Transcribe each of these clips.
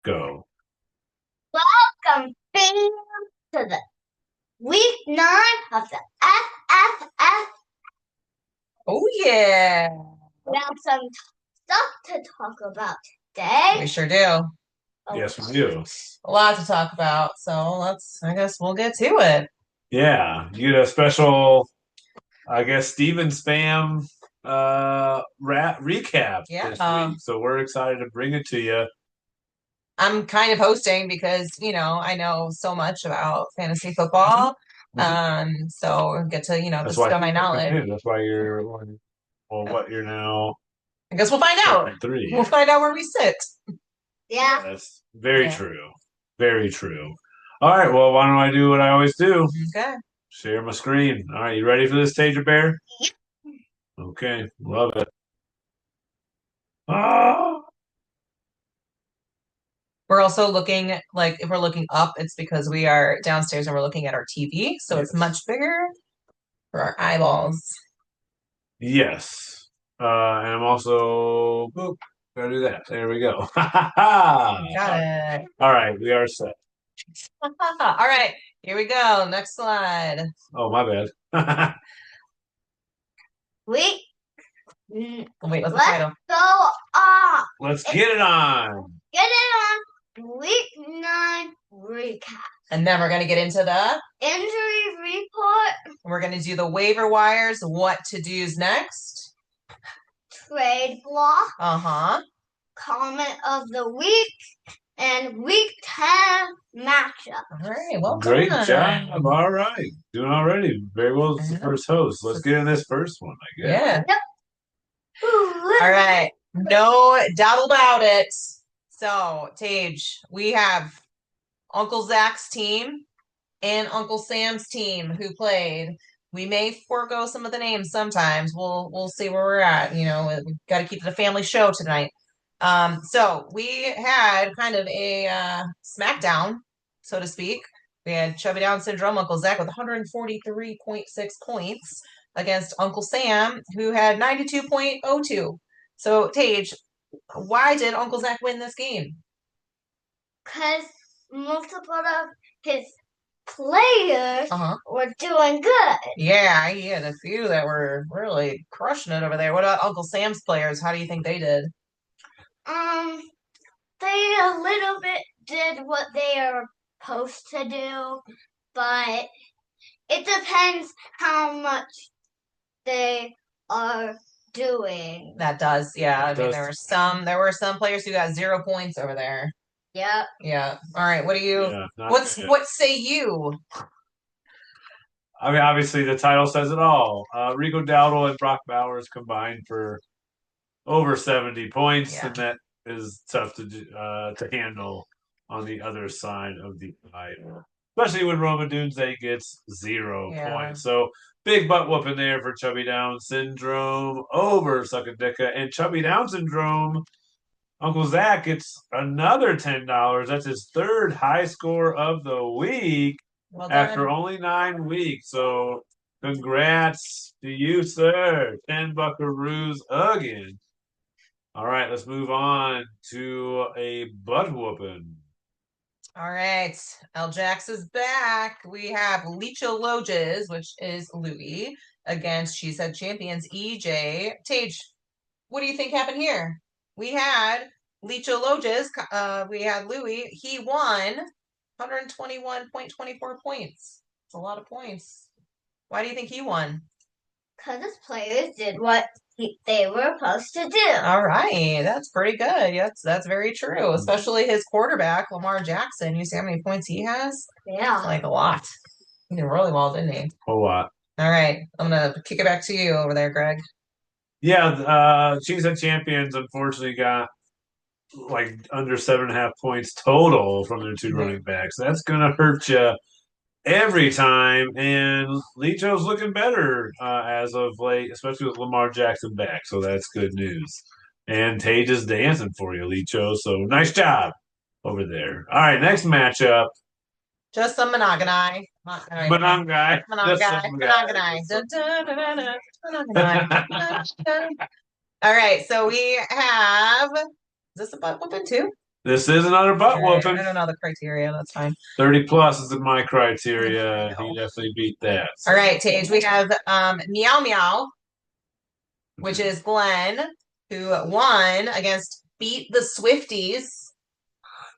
Go. Welcome, fans, to the week 9 of the FFF. Oh, yeah. We have some stuff to talk about today. We sure do. Yes, we do. A lot to talk about. So I guess we'll get to it. Yeah, you get a special, I guess, Steven Spam recap this Yeah. week. So we're excited to bring it to you. I'm kind of hosting because, I know so much about fantasy football. So get to, That's just why show my knowledge. That's why you're what you're now I guess we'll find out. 3. We'll find out where we sit. Yeah. That's very Yeah. true. Very true. All right, well, why don't I do what I always do? Okay. Share my screen. All right, you ready for this, Taser Bear? Okay, love it. Ah! We're also looking, like, if we're looking up, it's because we are downstairs and we're looking at our TV. So it's much bigger for our eyeballs. Yes. And I'm also gotta do that. There we go. Got it. All right, we are set. All right, here we go. Next slide. Oh, my bad. Wait, Wait, what's the let's title? go on. Let's get it on. Get it on week 9 recap. And then we're going to get into the Injury report. We're going to do the waiver wires, what to do's next. Trade block. Comment of the week. And week 10 matchup. All right, well Great done. job. All right. Doing already. Very well as the first host. Let's get in this first one, I guess. Yeah. Yep. All right. No doubt about it. So, Tage, we have Uncle Zach's team and Uncle Sam's team who played. We may forego some of the names sometimes. We'll see where we're at. We've got to keep it a family show tonight. So we had kind of a smackdown, so to speak. We had Chubby Down Syndrome, Uncle Zach with 143.6 points against Uncle Sam, who had 92.02. So, Tage, why did Uncle Zach win this game? Because multiple of his players were doing good. Yeah, he had a few that were really crushing it over there. What about Uncle Sam's players? How do you think they did? They a little bit did what they are supposed to do, but it depends how much they are doing. That does, yeah. I mean, there were some players who got 0 points over there. Yep. Yeah. All right. What say you? I mean, obviously the title says it all. Rico Dowdle and Brock Bowers combined for over 70 points, and that is tough to handle on the other side of the aisle, especially when Roma Dunze gets 0 points. So big butt whooping there for Chubby Down Syndrome over Suckadicka, and Chubby Down Syndrome. Uncle Zach gets another $10. That's his third high score of the week after only 9 weeks. So congrats to you, sir. 10 buckaroos again. All right, let's move on to a butt whooping. All right, L. Jax is back. We have Lecho Loges, which is Louis, against Cheesehead Champions EJ. Tage, what do you think happened here? We had Lecho Loges. We had Louis. He won 121.24 points. It's a lot of points. Why do you think he won? Because his players did what they were supposed to do. All right, that's pretty good. Yes, that's very true. Especially his quarterback, Lamar Jackson. You see how many points he has? Yeah. Like a lot. He did really well, didn't he? A lot. All right, I'm going to kick it back to you over there, Greg. Yeah, Cheesehead Champions unfortunately got like under 7.5 points total from their two running backs. That's going to hurt you every time. And Lecho's looking better as of late, especially with Lamar Jackson back. So that's good news. And Tage is dancing for you, Lecho. So nice job over there. All right, next matchup. Just some monogamy. Monogamy. All right, so we have. Is this a butt whooping too? This is another butt All right, whooping. I don't know the criteria. That's fine. 30 plus is in my criteria. I He know. definitely beat that. All right, Tage, we have Meow Meow, which is Glenn, who won against Beat the Swifties.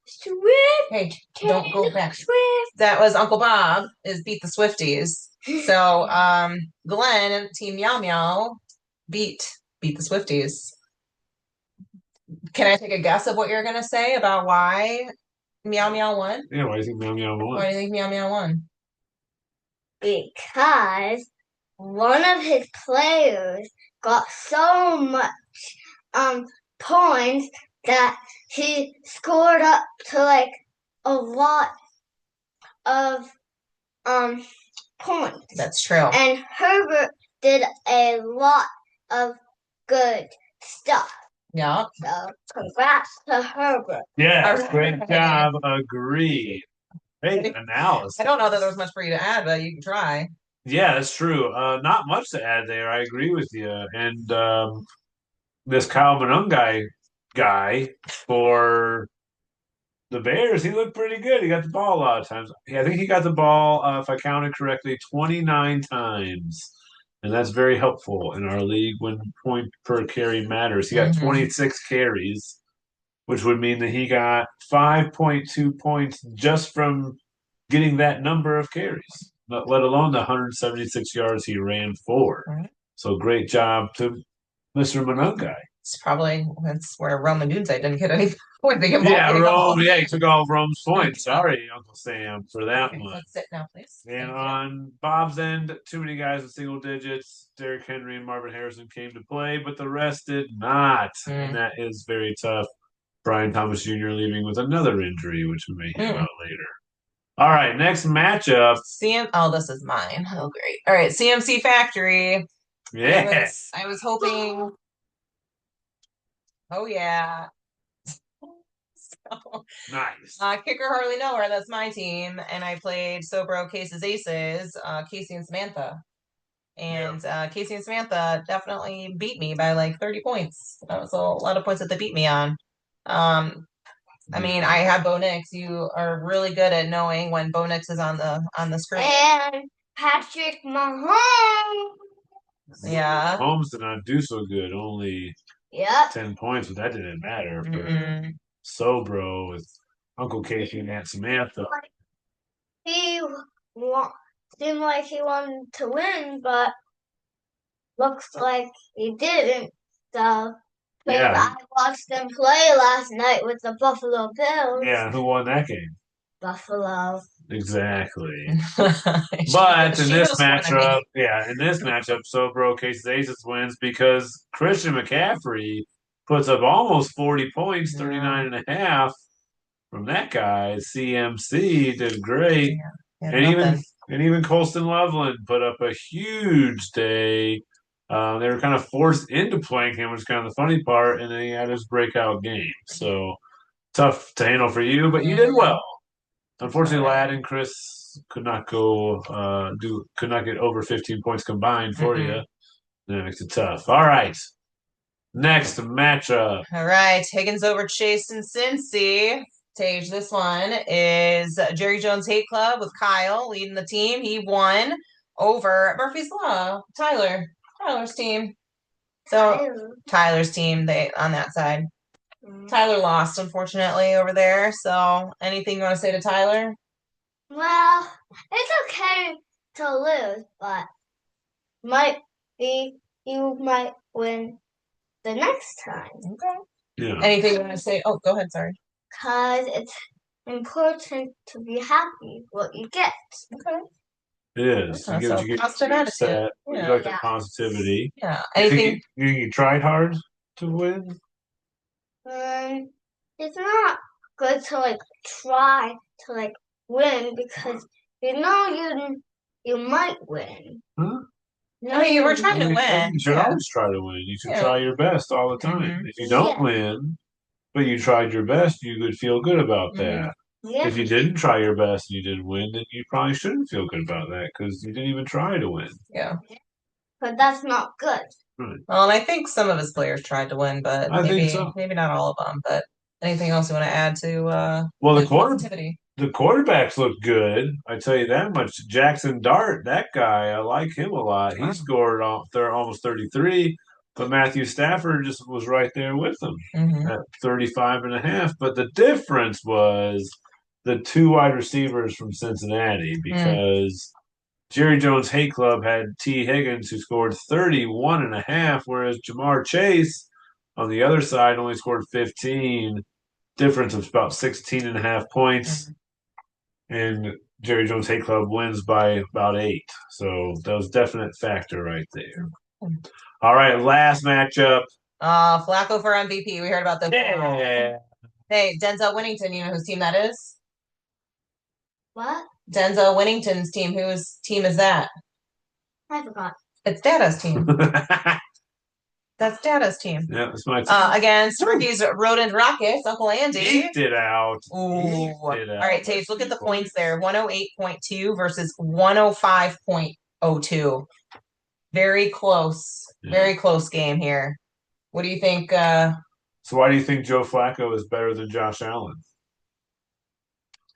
Swift. Hey, don't go back. Swift. That was Uncle Bob is Beat the Swifties. So Glenn, Team Meow Meow, beat the Swifties. Can I take a guess of what you're gonna say about why Meow Meow won? Yeah, why do you think Meow Meow won? Why do you think Meow Meow won? Because one of his players got so much points that he scored up to like a lot of points. That's true. And Herbert did a lot of good stuff. Yeah. So congrats to Herbert. Yes, All great right. job. Agreed. Hey, analysis. I don't know that there was much for you to add, but you can try. Yeah, that's true. Not much to add there. I agree with you. And this Kyle Monungai guy for the Bears, he looked pretty good. He got the ball a lot of times. Yeah, I think he got the ball, if I counted correctly, 29 times. And that's very helpful in our league when point per carry matters. He got 26 carries, which would mean that he got 5.2 points just from getting that number of carries, let alone the 176 yards he ran for. So great job to Mr. Monungai. That's where Roman Dunze didn't get any points. Yeah, Rome. Yeah, he took all of Rome's points. Sorry, Uncle Sam, for that one. Let's sit now, please. And on Bob's end, too many guys with single digits. Derrick Henry and Marvin Harrison came to play, but the rest did not. And that is very tough. Brian Thomas Jr. leaving with another injury, which we may hear about later. All right, next matchup. Oh, this is mine. Oh, great. All right, CMC Factory. Yes. I was hoping. Oh, yeah. So, nice. Kicker hardly nowhere. That's my team, and I played Sobro Case's Aces, Casey and Samantha, and Casey and Samantha definitely beat me by like 30 points. That was a lot of points that they beat me on. I mean, I have Bo Nix. You are really good at knowing when Bo Nix is on the screen. And Patrick Mahomes. Yeah. Mahomes did not do so good. Only 10 points, but that didn't matter for Sobro with Uncle Casey and Aunt Samantha. He seemed like he wanted to win, but looks like he didn't. So I watched them play last night with the Buffalo Bills. Yeah, who won that game? Buffalo. Exactly. But in this matchup, Sobro Case's Aces wins because Christian McCaffrey puts up almost 40 points, 39 and a half from that guy. CMC did great. And even Colston Loveland put up a huge day. They were kind of forced into playing him, which is kind of the funny part, and then he had his breakout game. So tough to handle for you, but you did well. Unfortunately, Ladd and Chris could not get over 15 points combined for you. That makes it tough. All right. Next matchup. All right. Higgins over Chase and Cincy. Tage, this one is Jerry Jones Hate Club with Kyle leading the team. He won over Murphy's Law, Tyler's team. So Tyler's team, they on that side. Tyler lost, unfortunately, over there. So anything you want to say to Tyler? Well, it's okay to lose, but you might win the next time. Okay. Yeah. Anything you want to say? Oh, go ahead. Sorry. Because it's important to be happy what you get. Okay. It is. You get positive attitude. You like the positivity. Yeah. Anything? You tried hard to win? It's not good to try to win because you might win. Huh? No, you were trying to win. You should always try to win. You should try your best all the time. If you don't win, but you tried your best, you would feel good about that. Yeah. If you didn't try your best and you didn't win, then you probably shouldn't feel good about that because you didn't even try to win. Yeah. But that's not good. Right. Well, and I think some of his players tried to win, but maybe not all of them. But Anything else you want to add to Well, the positivity? the quarterbacks look good. I tell you that much. Jackson Dart, that guy, I like him a lot. He scored almost 33, but Matthew Stafford just was right there with him at 35 and a half. But the difference was the two wide receivers from Cincinnati because Jerry Jones Hate Club had T. Higgins who scored 31 and a half, whereas Jamar Chase on the other side only scored 15. Difference of about 16 and a half points. And Jerry Jones Hate Club wins by about 8. So that was a definite factor right there. All right, last matchup. Flacco for MVP. We heard about this. Yeah. Hey, Denzel Winnington, you know whose team that is? What? Denzel Winnington's team. Whose team is that? I forgot. It's Dada's team. That's Dada's team. Yeah, that's my team. Against Ricky's Rodent Rockets, Uncle Andy. Eked it out. Ooh. All right, Tage, look at the points there. 108.2 versus 105.02. Very close. Very close game here. What do you think? So why do you think Joe Flacco is better than Josh Allen?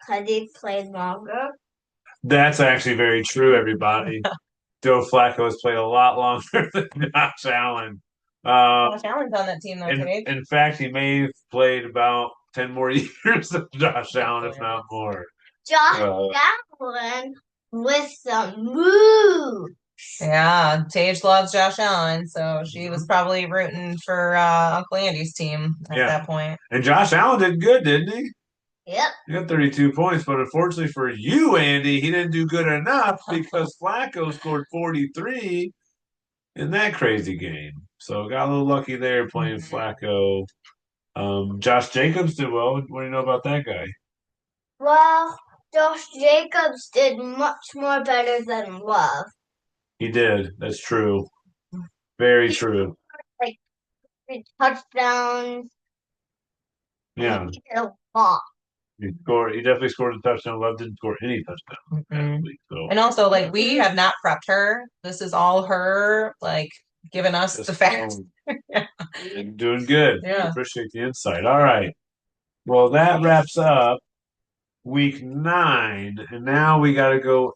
Because he played longer. That's actually very true, everybody. Joe Flacco has played a lot longer than Josh Allen. Josh Allen's on that team, though, Tage. In fact, he may have played about 10 more years than Josh Allen, if not more. Josh Allen with some moves. Yeah, Tage loves Josh Allen, so she was probably rooting for Uncle Andy's team at that point. And Josh Allen did good, didn't he? Yep. He got 32 points, but unfortunately for you, Andy, he didn't do good enough because Flacco scored 43 in that crazy game. So got a little lucky there playing Flacco. Josh Jacobs did well. What do you know about that guy? Well, Josh Jacobs did much more better than Love. He did. That's true. Very true. Like 3 touchdowns. Yeah. He did a lot. He definitely scored a touchdown. Love didn't score any touchdowns last week. So. And also, like, we have not prepped her. This is all her, like, giving us the facts. Doing good. Yeah. I appreciate the insight. All right. Well, that wraps up week 9, and now we got to go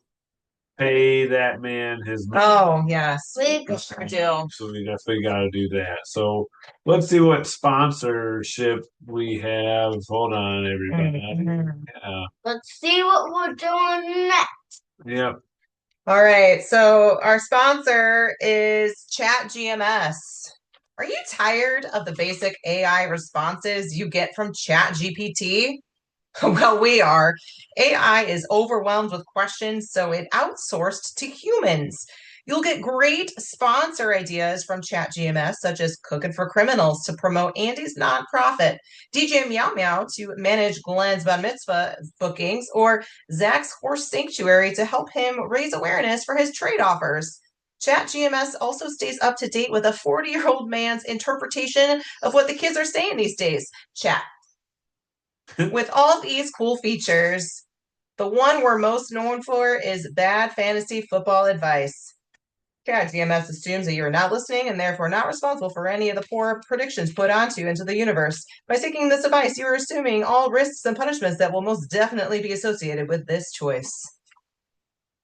pay that man his money. Oh, yes. So we definitely got to do that. So let's see what sponsorship we have. Hold on, everybody. Yeah. Let's see what we're doing next. Yep. All right. So our sponsor is ChatGMS. Are you tired of the basic AI responses you get from ChatGPT? Well, we are. AI is overwhelmed with questions, so it outsourced to humans. You'll get great sponsor ideas from ChatGMS, such as Cooking for Criminals to promote Andy's nonprofit, DJ Meow Meow to manage Glenn's Bar Mitzvah bookings, or Zach's Horse Sanctuary to help him raise awareness for his trade offers. ChatGMS also stays up to date with a 40-year-old man's interpretation of what the kids are saying these days. Chat. With all these cool features, the one we're most known for is bad fantasy football advice. ChatGMS assumes that you are not listening and therefore not responsible for any of the poor predictions put onto you into the universe. By seeking this advice, you are assuming all risks and punishments that will most definitely be associated with this choice.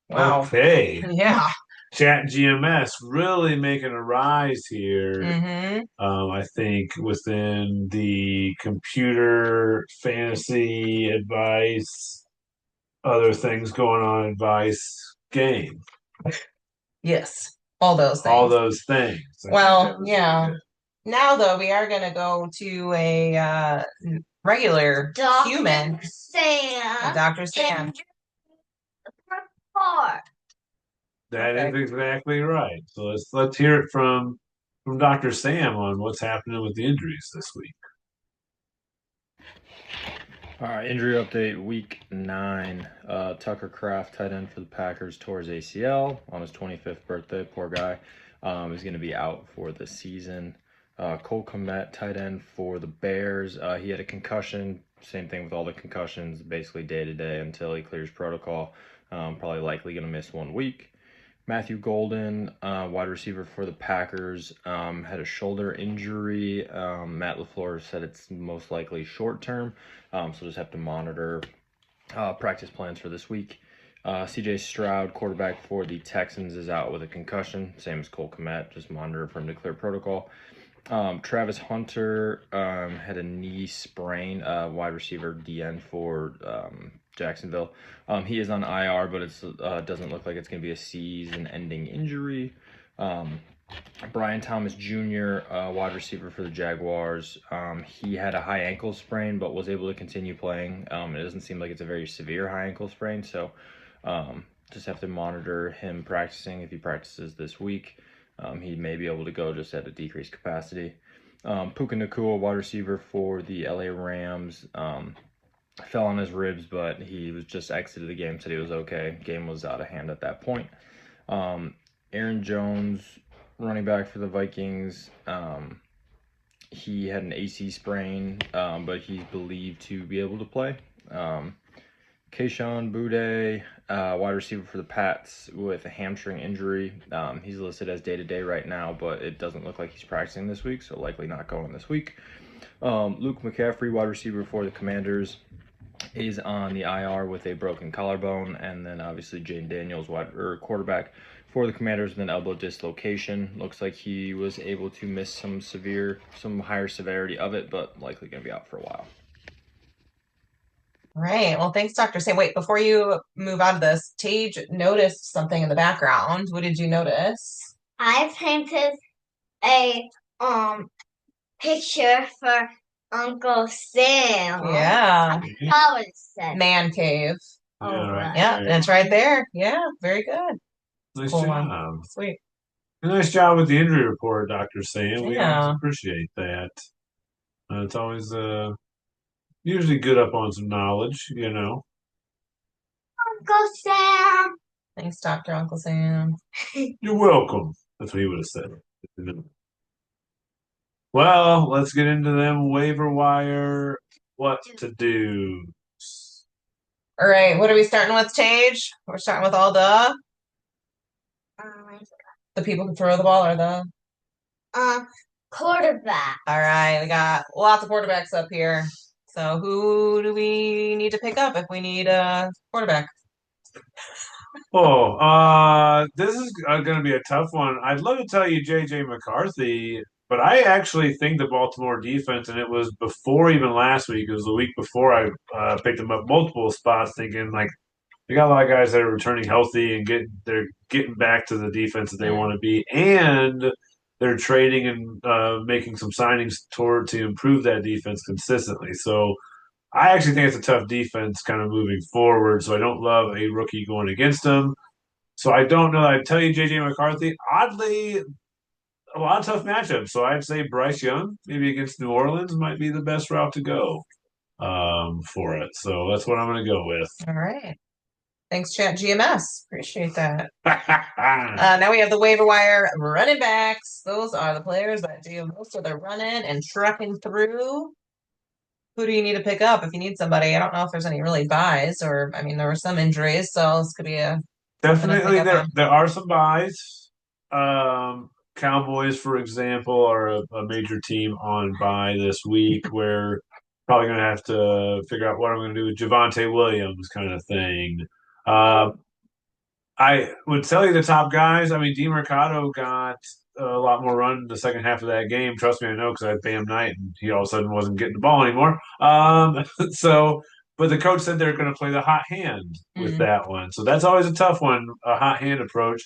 Wow. Okay. Yeah. ChatGMS really making a rise here. I think within the computer fantasy advice, other things going on advice game. Yes, all those things. All those things. Well, yeah. Now, though, we are going to go to a regular human. Dr. Sam. That is exactly right. So let's hear it from Dr. Sam on what's happening with the injuries this week. All right, injury update, week 9. Tucker Kraft, tight end for the Packers, tore his ACL on his 25th birthday. Poor guy. He's going to be out for the season. Cole Kmet, tight end for the Bears. He had a concussion. Same thing with all the concussions, basically day-to-day until he clears protocol. Probably likely going to miss 1 week. Matthew Golden, wide receiver for the Packers, had a shoulder injury. Matt LaFleur said it's most likely short term, so just have to monitor practice plans for this week. CJ Stroud, quarterback for the Texans, is out with a concussion, same as Cole Kmet, just monitor for him to clear protocol. Travis Hunter had a knee sprain, wide receiver DN for Jacksonville. He is on IR, but it doesn't look like it's going to be a season-ending injury. Brian Thomas Jr., wide receiver for the Jaguars, he had a high ankle sprain, but was able to continue playing. It doesn't seem like it's a very severe high ankle sprain, so just have to monitor him practicing. If he practices this week, he may be able to go just at a decreased capacity. Puka Nacua, wide receiver for the LA Rams, fell on his ribs, but he was just exited the game, said he was okay. Game was out of hand at that point. Aaron Jones, running back for the Vikings, he had an AC sprain, but he's believed to be able to play. Kayshon Boutte, wide receiver for the Pats with a hamstring injury. He's listed as day-to-day right now, but it doesn't look like he's practicing this week, so likely not going this week. Luke McCaffrey, wide receiver for the Commanders, is on the IR with a broken collarbone, and then obviously Jane Daniels, quarterback for the Commanders, with an elbow dislocation. Looks like he was able to miss some higher severity of it, but likely going to be out for a while. Right. Well, thanks, Dr. Sam. Wait, before you move on to this, Tage noticed something in the background. What did you notice? I painted a picture for Uncle Sam. Yeah. How it said. Man cave. Oh, right. Yeah, and it's right there. Yeah, very good. Nice Cool job. one. Sweet. Nice job with the injury report, Dr. Sam. We Yeah. always appreciate that. It's always usually good up on some knowledge, you know. Uncle Sam. Thanks, Dr. Uncle Sam. You're welcome. That's what he would have said. Well, let's get into them waiver wire. What to do? All right, what are we starting with, Tage? We're starting with all the people who throw the ball or the quarterback. All right, we got lots of quarterbacks up here. So who do we need to pick up if we need a quarterback? This is going to be a tough one. I'd love to tell you J.J. McCarthy, but I actually think the Baltimore defense, and it was before even last week, it was the week before I picked them up multiple spots, thinking like they got a lot of guys that are returning healthy and they're getting back to the defense that they want to be, and they're trading and making some signings to improve that defense consistently. So I actually think it's a tough defense kind of moving forward. So I don't love a rookie going against them. So I don't know. I'd tell you J.J. McCarthy. Oddly, a lot of tough matchups. So I'd say Bryce Young, maybe against New Orleans, might be the best route to go for it. So that's what I'm going to go with. All right. Thanks, Chat GMS. Appreciate that. Now we have the waiver wire running backs. Those are the players that do most of their running and trucking through. Who do you need to pick up if you need somebody? I don't know if there's any really buys, or I mean, there were some injuries, so this could be a definitely there are some buys. Cowboys, for example, are a major team on bye this week. We're probably going to have to figure out what I'm going to do with Javonte Williams, kind of thing. I would tell you the top guys. I mean, DeMercado got a lot more run in the second half of that game. Trust me, I know because I had Bam Knight, and he all of a sudden wasn't getting the ball anymore. But the coach said they're going to play the hot hand with that one. So that's always a tough one, a hot hand approach.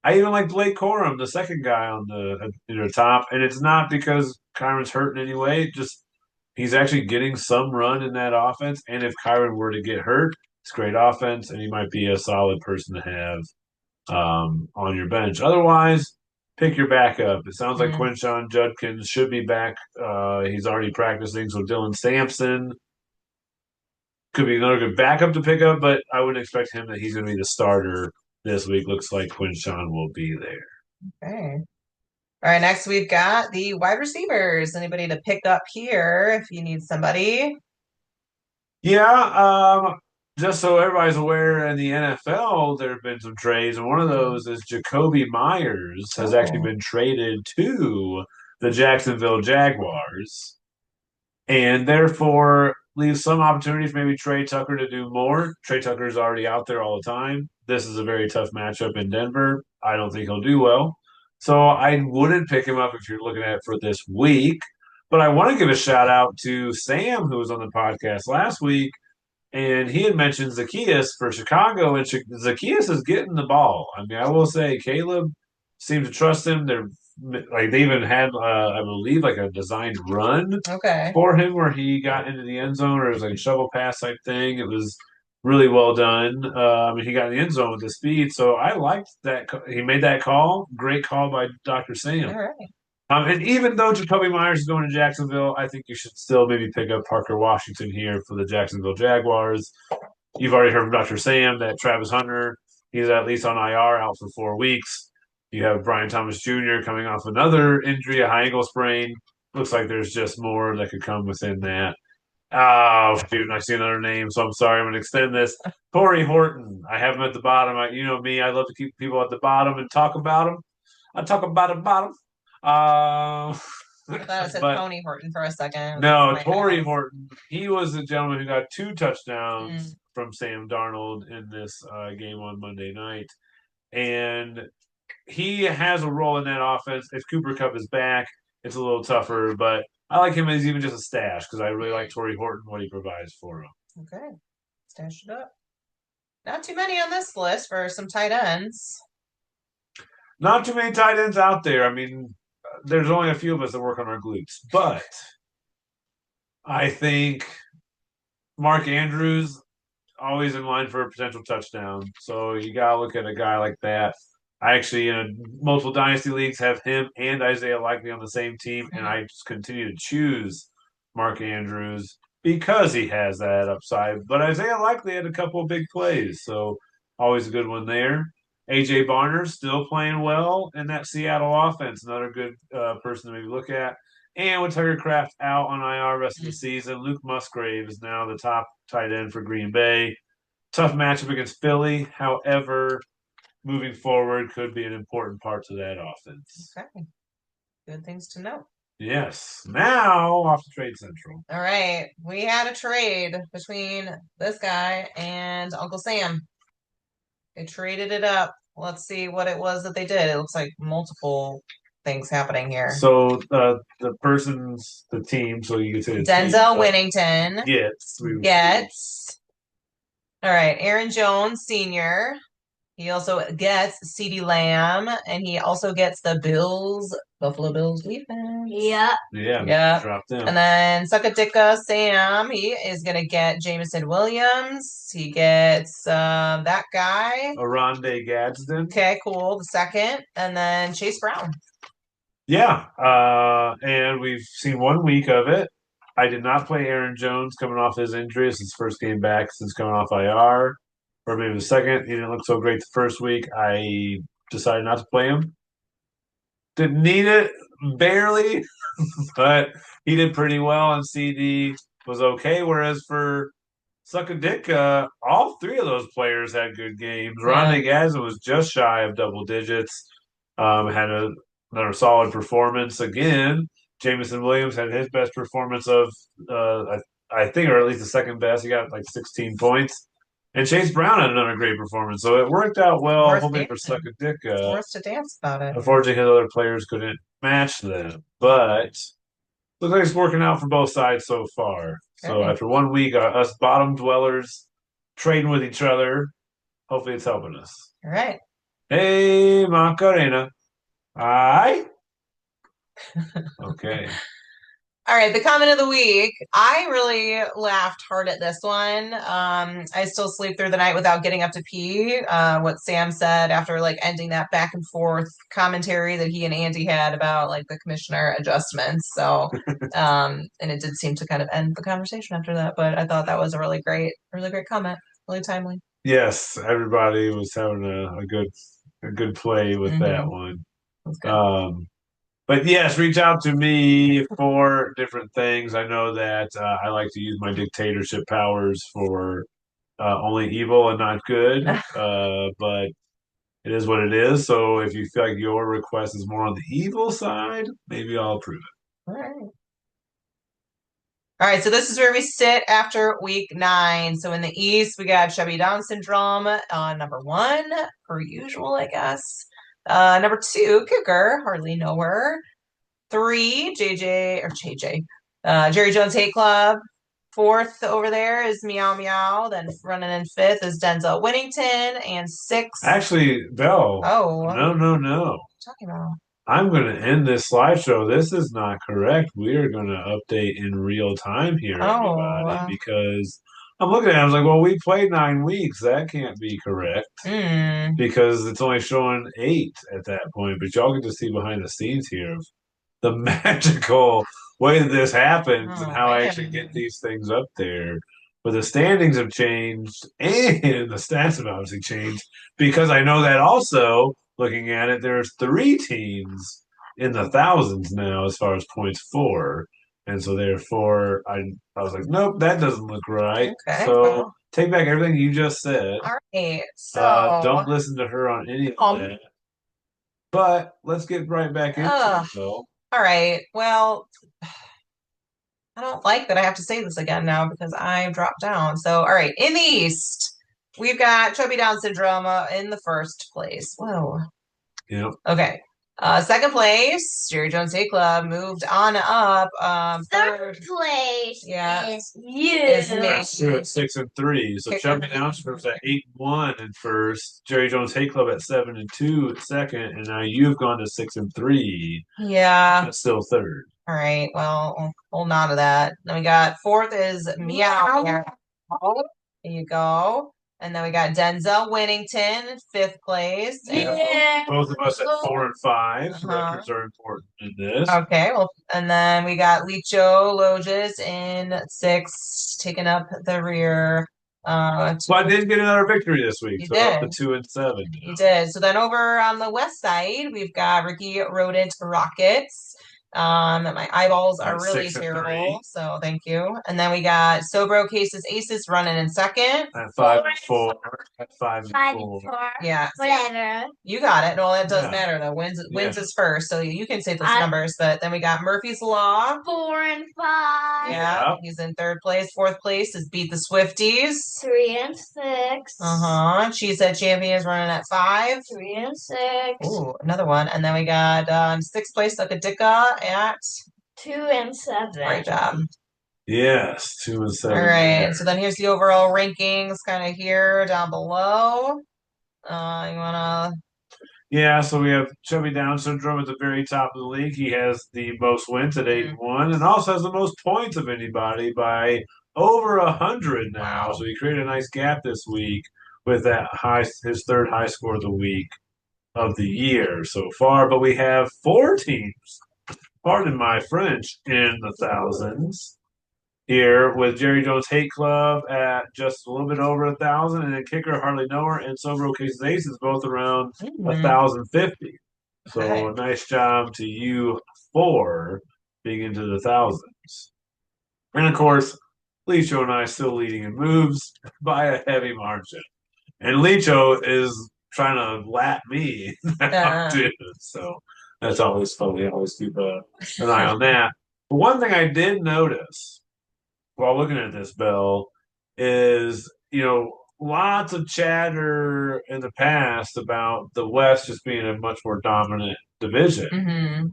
I even like Blake Corum, the second guy on the top, and it's not because Kyron's hurt in any way. Just he's actually getting some run in that offense, and if Kyron were to get hurt, it's great offense, and he might be a solid person to have on your bench. Otherwise, pick your backup. It sounds like Quinshon Judkins should be back. He's already practicing, so Dylan Sampson could be another good backup to pick up, but I wouldn't expect him that he's going to be the starter this week. Looks like Quinshon will be there. Okay. All right, next we've got the wide receivers. Anybody to pick up here if you need somebody? Yeah, just so everybody's aware, in the NFL, there have been some trades, and one of those is Jacoby Myers has actually been traded to the Jacksonville Jaguars, and therefore leaves some opportunity for maybe Trey Tucker to do more. Trey Tucker is already out there all the time. This is a very tough matchup in Denver. I don't think he'll do well. So I wouldn't pick him up if you're looking at it for this week. But I want to give a shout out to Sam, who was on the podcast last week, and he had mentioned Zacchaeus for Chicago, and Zacchaeus is getting the ball. I mean, I will say Caleb seems to trust him. They're like they even had, I believe, like a designed run for him where he got into the end zone, or it was like a shovel pass type thing. It was really well done. He got in the end zone with the speed, so I liked that. He made that call. Great call by Dr. Sam. All right. And even though Jacoby Myers is going to Jacksonville, I think you should still maybe pick up Parker Washington here for the Jacksonville Jaguars. You've already heard from Dr. Sam that Travis Hunter, he's at least on IR, out for 4 weeks. You have Brian Thomas Jr. coming off another injury, a high ankle sprain. Looks like there's just more that could come within that. Oh, shoot, I see another name, so I'm sorry. I'm going to extend this. Torrey Horton. I have him at the bottom. You know me, I love to keep people at the bottom and talk about them. I talk about the bottom. I thought it said Pony Horton for a second. No, Torrey Horton. He was the gentleman who got 2 touchdowns from Sam Darnold in this game on Monday night. And he has a role in that offense. If Cooper Kupp is back, it's a little tougher, but I like him as even just a stash because I really like Torrey Horton, what he provides for him. Okay. Stash it up. Not too many on this list for some tight ends. Not too many tight ends out there. I mean, there's only a few of us that work on our glutes, but I think Mark Andrews always in line for a potential touchdown. So you gotta look at a guy like that. I actually in multiple dynasty leagues have him and Isaiah Likely on the same team, and I just continue to choose Mark Andrews because he has that upside. But Isaiah Likely had a couple of big plays, so always a good one there. AJ Barner still playing well in that Seattle offense. Another good person to maybe look at. And with Tucker Kraft out on IR rest of the season, Luke Musgrave is now the top tight end for Green Bay. Tough matchup against Philly. However, moving forward could be an important part to that offense. Okay. Good things to know. Yes. Now off to Trade Central. All right. We had a trade between this guy and Uncle Sam. They traded it up. Let's see what it was that they did. It looks like multiple things happening here. So the team, so you can say Denzel Winnington gets. All right, Aaron Jones Sr. He also gets CeeDee Lamb, and he also gets the Buffalo Bills defense. Yeah. Dropped them. And then Suckadicka Sam, he is going to get Jameson Williams. He gets that guy. Aronde Gadsden. Okay, cool. The second. And then Chase Brown. Yeah. And we've seen 1 week of it. I did not play Aaron Jones coming off his injury. It's his first game back since coming off IR. Or maybe the second. He didn't look so great the first week. I decided not to play him. Didn't need it, barely, but he did pretty well, and CD was okay. Whereas for Suckadick, all 3 of those players had good games. Rondé Gadsden was just shy of double digits. Had another solid performance again. Jameson Williams had his best performance of, I think, or at least the second best. He got like 16 points. And Chase Brown had another great performance. So it worked out well, hoping for Suckadick. Forced to dance about it. Unfortunately, his other players couldn't match them. But looks like it's working out for both sides so far. Okay. So after 1 week, us bottom dwellers trading with each other, hopefully it's helping us. All right. Hey, Macarena. Aye. Okay. All right, the comment of the week. I really laughed hard at this one. I still sleep through the night without getting up to pee. What Sam said after like ending that back and forth commentary that he and Andy had about like the commissioner adjustments. So, and it did seem to kind of end the conversation after that. But I thought that was a really great comment, really timely. Yes, everybody was having a good play with that one. That's good. But yes, reach out to me for different things. I know that I like to use my dictatorship powers for only evil and not good. But it is what it is. So if you feel like your request is more on the evil side, maybe I'll approve it. All right. All right, so this is where we sit after week 9. So in the East, we got Chubby Down syndrome, number 1, per usual, I guess. Number 2, kicker, hardly know her. 3, Jerry Jones Hate Club. 4th over there is Meow Meow. Then running in 5th is Denzel Winnington, and 6th. Actually, Belle. Oh, no. what are you talking about? I'm going to end this slideshow. This is not correct. We are going to update in real time here, everybody, because I'm looking at it. I was like, well, we played 9 weeks. That can't be correct because it's only showing 8 at that point. But y'all get to see behind the scenes here of the magical way that this happens and how I actually get these things up there. But the standings have changed and the stats have obviously changed because I know that also looking at it, there's 3 teams in the thousands now as far as points for. And so therefore I was like, nope, that doesn't look right. Okay, so take back everything you just said. All right. So don't listen to her on any of that. But let's get right back into it, though. All right. Well, I don't like that I have to say this again now because I dropped down. So, all right. In the East, we've got Chubby Down syndrome in the 1st place. Whoa. Yep. Okay. 2nd place, Jerry Jones Hate Club moved on up. 3rd place is you. Is me. That's true at 6 and 3. So Chubby Down syndrome's at 8-1 in 1st. Jerry Jones Hate Club at 7 and 2 at 2nd, and now you've gone to 6 and 3. Yeah. That's still 3rd. All right. Well, hold on to that. Then we got 4th is Meow. There you go. And then we got Denzel Winnington, 5th place. Yeah. Both of us at 4 and 5. Records are important in this. Okay. Well, and then we got Licho Loges in 6th, taking up the rear. So I did get another victory this week. You so did. Up to 2 and 7. You did. So then over on the west side, we've got Ricky Rodent Rockets. My eyeballs are really terrible, so thank you. And then we got Sobro Cases Aces running in 2nd. At 5 and 4. At 5 and 4. Yeah. Whatever. You got it. No, that doesn't matter though. Wins is first, so you can say those numbers. But then we got Murphy's Law. 4 and 5. Yeah, he's in 3rd place. 4th place is Beat the Swifties. 3 and 6. She Said Champion is running at 5. 3 and 6. Ooh, another one. And then we got 6th place Suckadicka at 2 and 7. Great job. Yes, 2 and 7. All right. So then here's the overall rankings, kind of here down below. You wanna? Yeah, so we have Chubby Down syndrome at the very top of the league. He has the most wins at 8-1, and also has the most points of anybody by over 100 now. So he created a nice gap this week with that his 3rd high score of the week of the year so far. But we have 4 teams, pardon my French, in the thousands here with Jerry Jones Hate Club at just a little bit over 1,000, and then Kicker Hardly Know Her and Sobro Cases Aces both around 1,050. So a nice job to you 4 being into the thousands. And of course, Licho and I still leading in moves by a heavy margin. And Licho is trying to lap me now too. So that's always fun. We always keep an eye on that. But one thing I did notice while looking at this, Bill, is, lots of chatter in the past about the West just being a much more dominant division. Mm-hmm.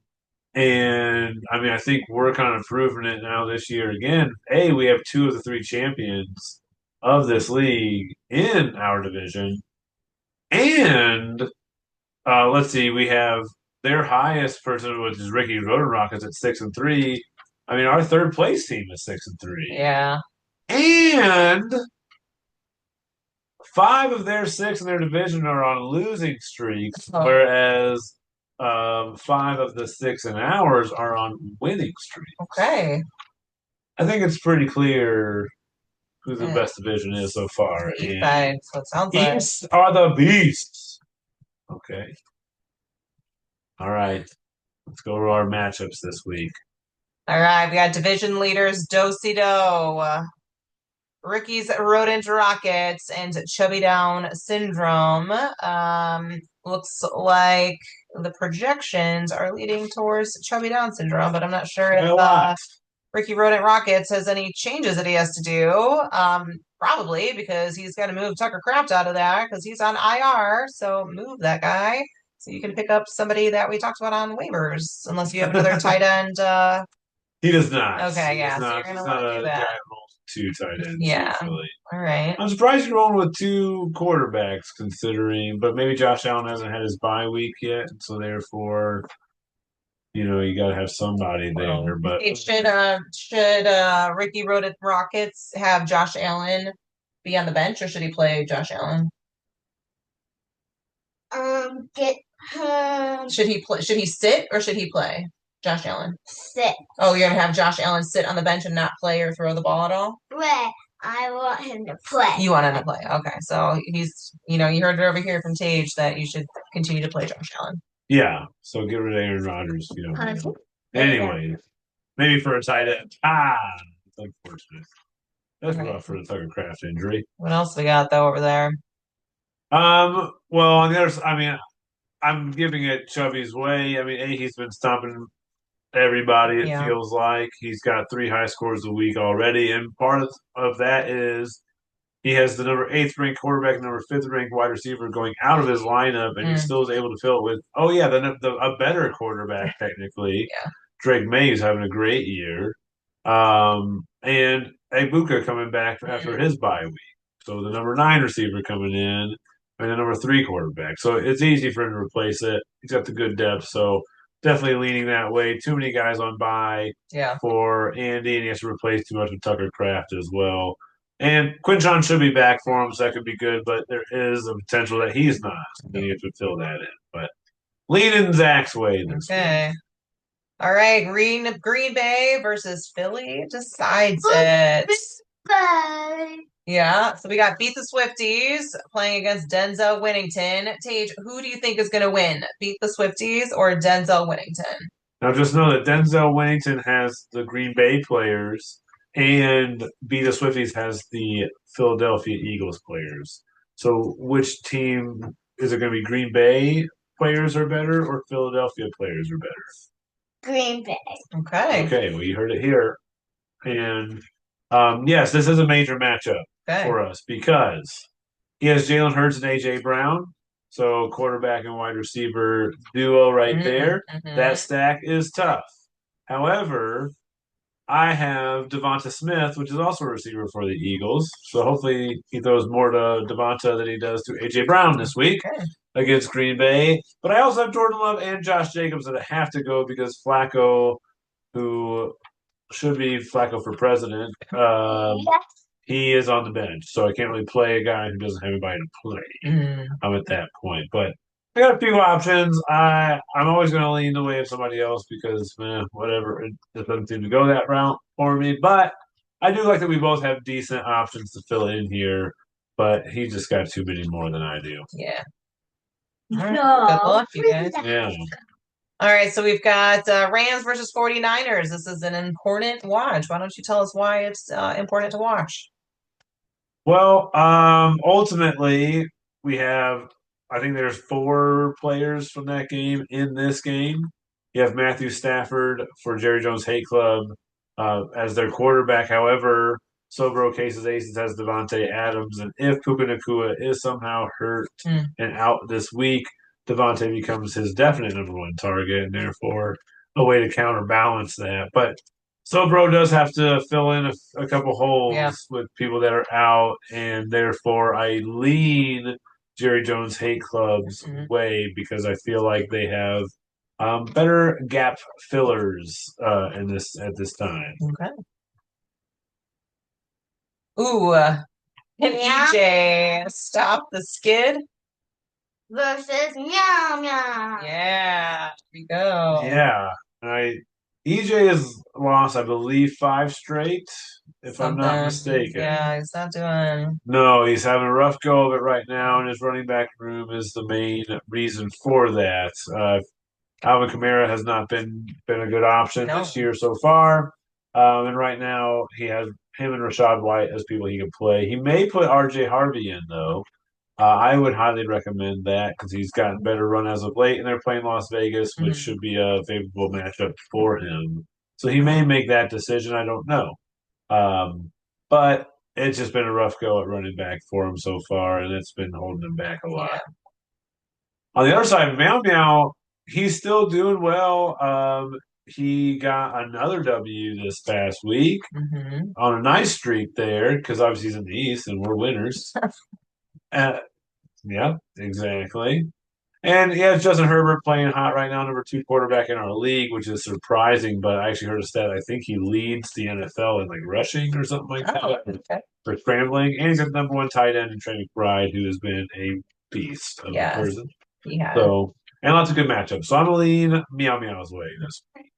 And, I think we're kind of proving it now this year again. We have 2 of the 3 champions of this league in our division. And, let's see, we have their highest person, which is Ricky Rotor Rockets at 6 and 3. Our 3rd place team is 6 and 3. Yeah. And 5 of their 6 in their division are on losing streaks, whereas 5 of the 6 in ours are on winning streaks. Okay. I think it's pretty clear who the best division is so far. East side, so it sounds like. East are the beasts. Okay. All right. Let's go to our matchups this week. All right, we got division leaders Do-si-do. Ricky's rodent rockets and chubby down syndrome. Looks like the projections are leading towards chubby down syndrome, but I'm not sure if Ricky Rodent Rockets has any changes that he has to do. Probably because he's got to move Tucker Kraft out of there because he's on IR. So move that guy so you can pick up somebody that we talked about on waivers, unless you have another tight end. He does not. Okay, He yeah, does so not. you're gonna He's want not to do a that. guy that rolls 2 tight ends Yeah. usually. All right. I'm surprised you're rolling with 2 quarterbacks considering, but maybe Josh Allen hasn't had his bye week yet, so therefore, you got to have somebody there. But Should Ricky Rodent Rockets have Josh Allen be on the bench, or should he play Josh Allen? Get him Should he sit or should he play Josh Allen? sit. Oh, you're gonna have Josh Allen sit on the bench and not play or throw the ball at all? Right. I want him to play. You want him to play. Okay. So he's, you heard it over here from Tage that you should continue to play Josh Allen. yeah, so get rid of Aaron Rodgers. Pardon? Anyway, maybe for a tight end. It's unfortunate. That's Okay. rough for the Tucker Kraft injury. What else we got though over there? Well, on the other side, I mean, I'm giving it Chubby's way. I mean, he's been stomping everybody, it Yeah. feels like. He's got 3 high scores a week already, and part of that is he has the number 8th ranked quarterback, number 5th ranked wide receiver going out of his lineup, and he still is able to fill it with, a better quarterback technically. Yeah. Drake May is having a great year, and Ibuka coming back after his bye week. So the number 9 receiver coming in, and the number 3 quarterback. So it's easy for him to replace it. He's got the good depth, so definitely leaning that way. Too many guys on bye for Andy, and he has to replace too much with Tucker Kraft as well. And Quinton should be back for him, so that could be good, but there is a potential that he's not. Then you have to fill that in. But leaning Zach's way this week. All right, Green Bay versus Philly decides it. Bye. Yeah, so we got Beat the Swifties playing against Denzel Winnington. Tage, who do you think is going to win? Beat the Swifties or Denzel Winnington? Now just know that Denzel Winnington has the Green Bay players and Beat the Swifties has the Philadelphia Eagles players. So which team is it going to be? Green Bay players are better or Philadelphia players are better? Green Bay. Okay, well, you heard it here. And yes, this is a major matchup for us because he has Jalen Hurts and A.J. Brown. So quarterback and wide receiver duo right there. That stack is tough. However, I have Devonta Smith, which is also a receiver for the Eagles. So hopefully he throws more to Devonta than he does to A.J. Brown this week against Green Bay. But I also have Jordan Love and Josh Jacobs that have to go because Flacco, who should be Flacco for president, he is on the bench. So I can't really play a guy who doesn't have anybody to play. I'm at that point. But I got a few options. I'm always going to lean the way of somebody else because, whatever. It doesn't seem to go that route for me. But I do like that we both have decent options to fill in here. But he just got too many more than I do. Yeah. All right. Good luck, you guys. Yeah. All right, so we've got Rams versus 49ers. This is an important watch. Why don't you tell us why it's important to watch? Well, ultimately, we have, I think there's 4 players from that game in this game. You have Matthew Stafford for Jerry Jones Hate Club as their quarterback. However, Sobro Cases Aces has Devontae Adams. And if Puka Nakua is somehow hurt and out this week, Devontae becomes his definite number 1 target and therefore a way to counterbalance that. But Sobro does have to fill in a couple holes with people that are out, and therefore I lean Jerry Jones Hate Club's way because I feel like they have better gap fillers at this time. Okay. Ooh, can EJ stop the skid? Versus Meow Meow. Yeah, here we go. Yeah, EJ has lost, I believe, 5 straight, if I'm not mistaken. Yeah, he's not doing. No, he's having a rough go of it right now, and his running back room is the main reason for that. Alvin Kamara has not been a good option this year so far, and right now he has him and Rashad White as people he can play. He may put R.J. Harvey in though. I would highly recommend that because he's gotten better run as of late, and they're playing Las Vegas, which should be a favorable matchup for him. So he may make that decision. I don't know. But it's just been a rough go at running back for him so far, and it's been holding him back a lot. Yeah. On the other side, Meow Meow, he's still doing well. He got another W this past week on a nice streak there because obviously he's in the East and we're winners. Yeah, exactly. And yeah, it's Justin Herbert playing hot right now, number 2 quarterback in our league, which is surprising. But I actually heard a stat. I think he leads the NFL in like rushing or something like that for scrambling. And he's got the number 1 tight end in Trey McBride, who has been a beast of a person. Yeah. So and lots of good matchups. So I'm gonna lean Meow Meow's way this week.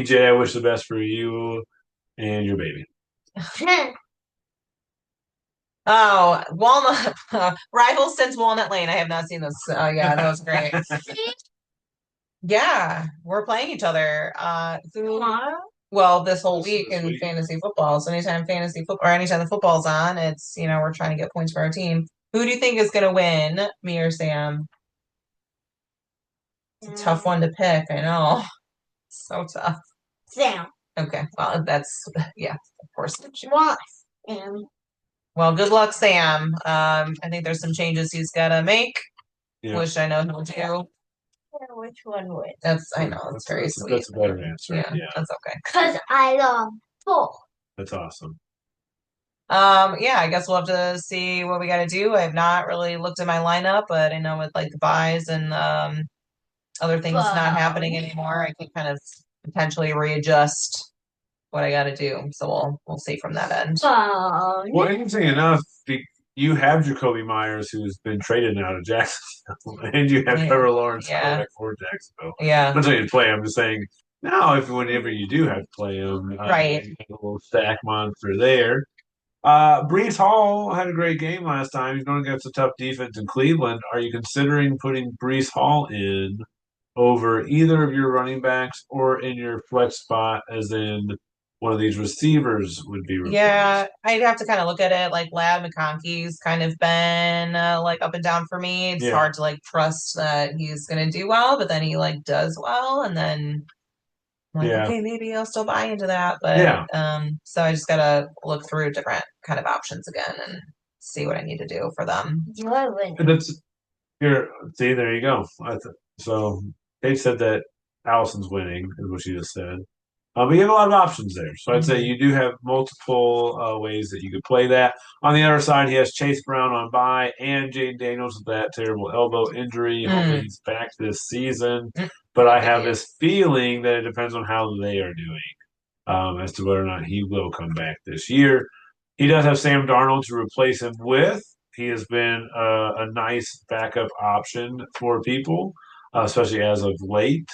EJ, I wish the best for you and your baby. Oh, Walnut Rivals since Walnut Lane. I have not seen this. Oh yeah, that was great. Yeah, we're playing each other. Well, this whole week in fantasy football. So anytime fantasy football or anytime the football's on, it's we're trying to get points for our team. Who do you think is gonna win, me or Sam? It's a tough one to pick. I know, so tough. Sam. Okay, well that's of course. Sam. Well, good luck, Sam. I think there's some changes he's got to make, which I know he'll do. Which one would? I know, it's very sweet. That's a better answer. Yeah, that's okay. Because I love both. That's awesome. Yeah, I guess we'll have to see what we got to do. I have not really looked at my lineup, but I know with like the buys and other things not happening anymore, I can kind of potentially readjust what I got to do. So we'll see from that end. Well, interesting enough, you have Jacoby Myers, who's been traded now to Jacksonville, and you have Trevor Lawrence quarterback for Jacksonville. Yeah, I'm not saying to play. I'm just saying now, whenever you do have to play him, right? You have a little stack monster there. Brees Hall had a great game last time. He's going against a tough defense in Cleveland. Are you considering putting Brees Hall in over either of your running backs or in your flex spot, as in one of these receivers would be replaced? Yeah, I'd have to kind of look at it. Like Lad McConkey's kind of been like up and down for me. It's hard to like trust that he's going to do well, but then he like does well, and then I'm like, okay, maybe I'll still buy into that. But so I just gotta look through different kind of options again and see what I need to do for them. See, there you go. So Kate said that Allison's winning, is what she just said. But you have a lot of options there. So I'd say you do have multiple ways that you could play that. On the other side, he has Chase Brown on bye and Jaden Daniels with that terrible elbow injury. Hopefully he's back this season. But I have this feeling that it depends on how they are doing as to whether or not he will come back this year. He does have Sam Darnold to replace him with. He has been a nice backup option for people, especially as of late.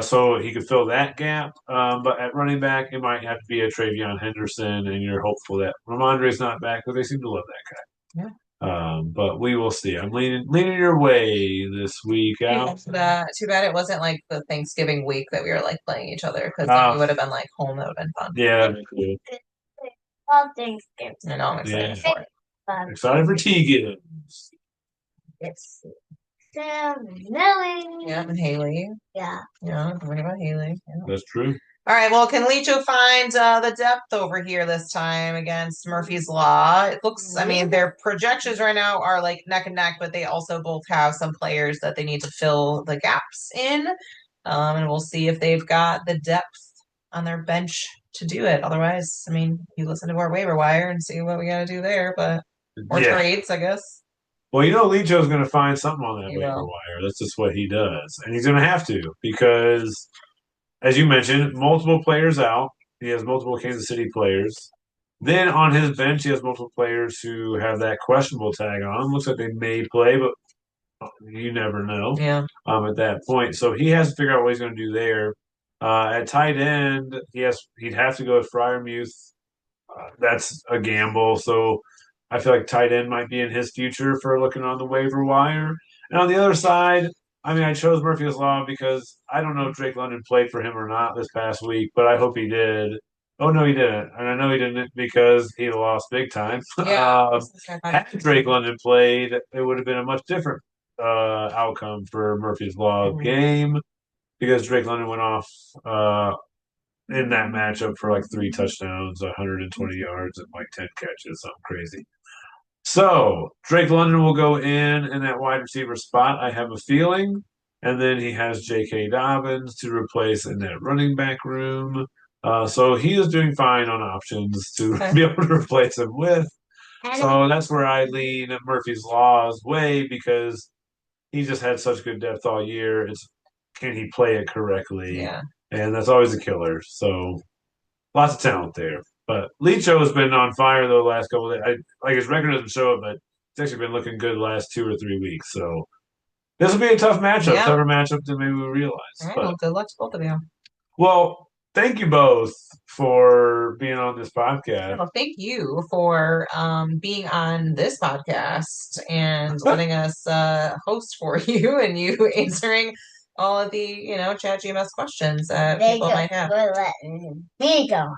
So he could fill that gap. But at running back, it might have to be a Travion Henderson, and you're hopeful that Ramondre's not back, but they seem to love that guy. But we will see. I'm leaning your way this week out. Too bad it wasn't like the Thanksgiving week that we were like playing each other, because we would have been like home. That would have been fun. Yeah, that'd be good. Thanksgiving. I know, I'm excited for it. Excited for Tegan. It's Sam and Millie. Yeah, and Haley. Yeah. Yeah, what about Haley? Yeah. That's true. All right, well, can Licho find the depth over here this time against Murphy's Law? It looks, I mean, their projections right now are like neck and neck, but they also both have some players that they need to fill the gaps in. And we'll see if they've got the depth on their bench to do it. Otherwise, I mean, you listen to our waiver wire and see what we got to do there, but or trades, I guess. Well, Licho's going to find something on that waiver wire. That's just what he does. And he's going to have to because, as you mentioned, multiple players out. He has multiple Kansas City players. Then on his bench, he has multiple players who have that questionable tag on. Looks like they may play, but you never know at that point. So he has to figure out what he's going to do there. At tight end, he'd have to go with Freiermuth. That's a gamble. So I feel like tight end might be in his future for looking on the waiver wire. And on the other side, I mean, I chose Murphy's Law because I don't know if Drake London played for him or not this past week, but I hope he did. Oh no, he didn't, and I know he didn't because he lost big time. Yeah. Had Drake London played, it would have been a much different outcome for Murphy's Law game because Drake London went off in that matchup for like 3 touchdowns, 120 yards, and like 10 catches, something crazy. So Drake London will go in that wide receiver spot. I have a feeling, and then he has J.K. Dobbins to replace in that running back room. So he is doing fine on options to be able to replace him with. So that's where I lean Murphy's Law's way because he just had such good depth all year. It's can he play it correctly? Yeah. And that's always a killer. So lots of talent there. But Licho has been on fire though the last couple of days. Like his record doesn't show it, but it's actually been looking good the last 2 or 3 weeks. So this will be a tough matchup, Yeah. tougher matchup than maybe we realize. All right, But well, good luck to both of you. well, thank you both for being on this podcast. Well, thank you for being on this podcast and letting us host for you and you answering all of the, chat GMS questions that people might have. We're letting me go.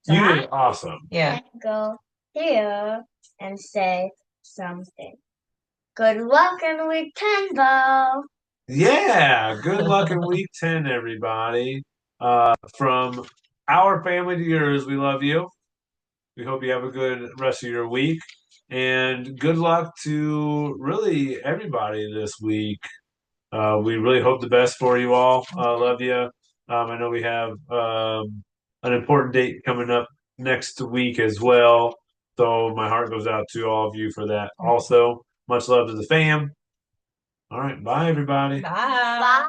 You did awesome. Yeah. Go here and say something. Good luck in week 10, though. Yeah, good luck in week 10, everybody. From our family to yours, we love you. We hope you have a good rest of your week. And good luck to really everybody this week. We really hope the best for you all. Love you. I know we have an important date coming up next week as well. So my heart goes out to all of you for that also. Much love to the fam. All right. Bye, everybody. Bye. Bye.